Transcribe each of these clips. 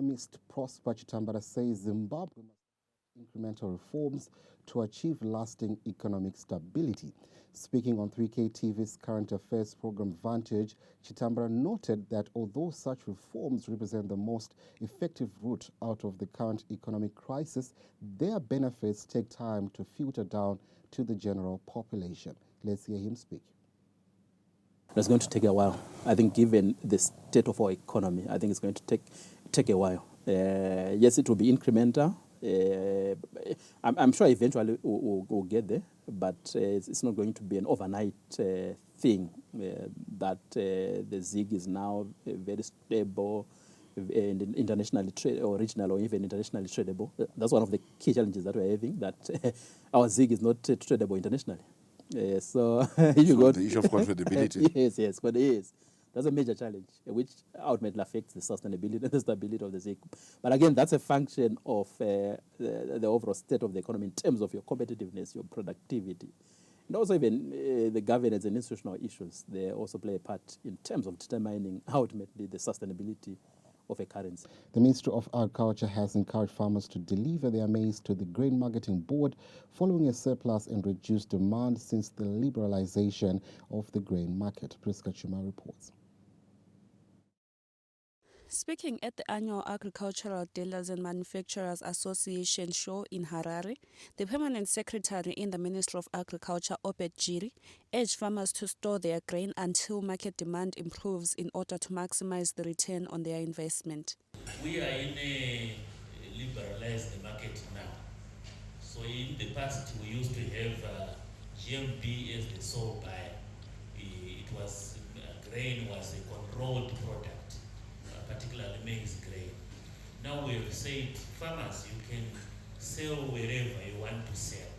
economist Prosper Chitambara says Zimbabwe must incremental reforms to achieve lasting economic stability. Speaking on 3K TV's current affairs program Vantage, Chitambara noted that although such reforms represent the most effective route out of the current economic crisis, their benefits take time to filter down to the general population. Let's hear him speak. It's going to take a while. I think given the state of our economy, I think it's going to take a while. Yes, it will be incremental. I'm sure eventually we'll get there, but it's not going to be an overnight thing. That the ZiG is now very stable and internationally or regional or even internationally tradable. That's one of the key challenges that we're having, that our ZiG is not tradable internationally. So the issue of credibility. yes, but it is. That's a major challenge, which ultimately affects the sustainability and the stability of the ZiG. But again, that's a function of the overall state of the economy in terms of your competitiveness, your productivity. And also even the governance and institutional issues, they also play a part in terms of determining ultimately the sustainability of a currency. The Ministry of Agriculture has encouraged farmers to deliver their maize to the Grain Marketing Board following a surplus and reduced demand since the liberalization of the grain market. Priska Chuma reports. Speaking at the annual Agricultural Dealers and Manufacturers Association show in Harare, the Permanent Secretary in the Ministry of Agriculture, Obed Jiri, urged farmers to store their grain until market demand improves in order to maximize the return on their investment. We are in a liberalized market now. So in the past, we used to have GMB as the sole buyer. It was grain was a controlled product, particularly maize grain. Now we have said, farmers, you can sell wherever you want to sell.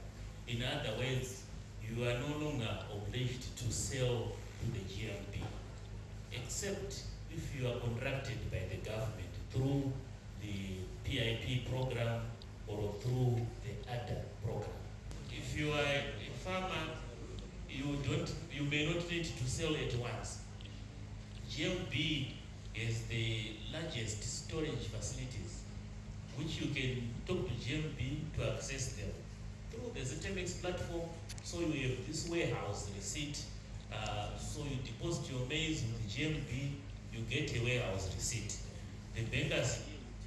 In other words, you are no longer obliged to sell to the GMB, except if you are contracted by the government through the PIP program or through the ADA program. If you are a farmer, you may not need to sell at once. GMB is the largest storage facilities, which you can talk to GMB to access them through the ZMX platform. So you have this warehouse receipt. So you deposit your maize with the GMB, you get a warehouse receipt. The bankers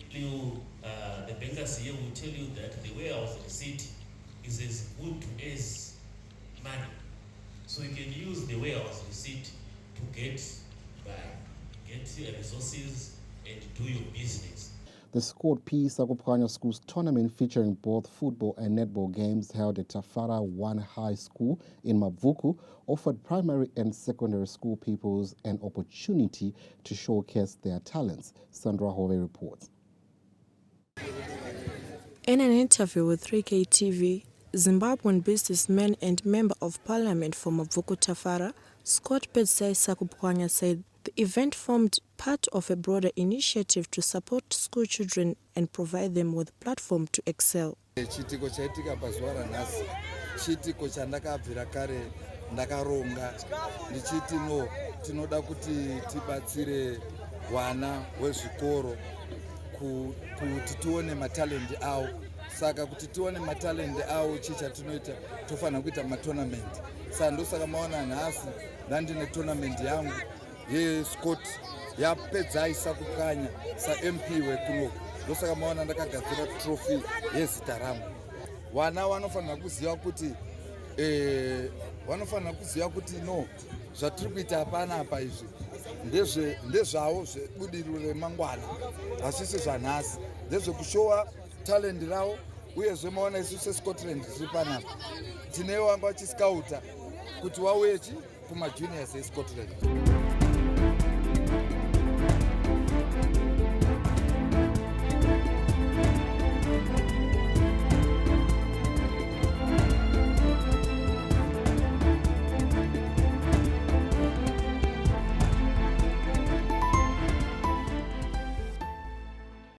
here will tell you that the warehouse receipt is as good as money. So you can use the warehouse receipt to get resources and do your business. The Squad P Sakupanya Schools tournament featuring both football and netball games held at Tafara One High School in Mavuku offered primary and secondary school pupils an opportunity to showcase their talents. Sandra Hove reports. In an interview with 3K TV, Zimbabwean businessman and member of parliament for Mavuku Tafara, Scott Petsai Sakupanya said the event formed part of a broader initiative to support school children and provide them with a platform to excel. Chitiko chaitika pazuva ranhasi chitiko chandakabvira kare ndakaronga ndichiti no tinoda kuti tibatsire vana vezvikoro kuti tione matalendi avo. Saka kuti tione matalendi avo chichatinoita tofanira kuita matournament. Saka ndosaka maona nhasi ndandine tournament yangu yeScott yapedza Sakupanya saMP wekunoku. Ndosaka maona ndakagadzira trophy yezita rangu. Vana vanofanira kuziva kuti no zvatiri kuita hapana apa izvi ndezvavo zvebudiriro remangwana, hasisi zvanhasi, ndezvekushowa talent ravo. Uyezve maona isu seScotland tiri panapa tinewo vanga vachiskauta kuti vauye kumajuniors eScotland.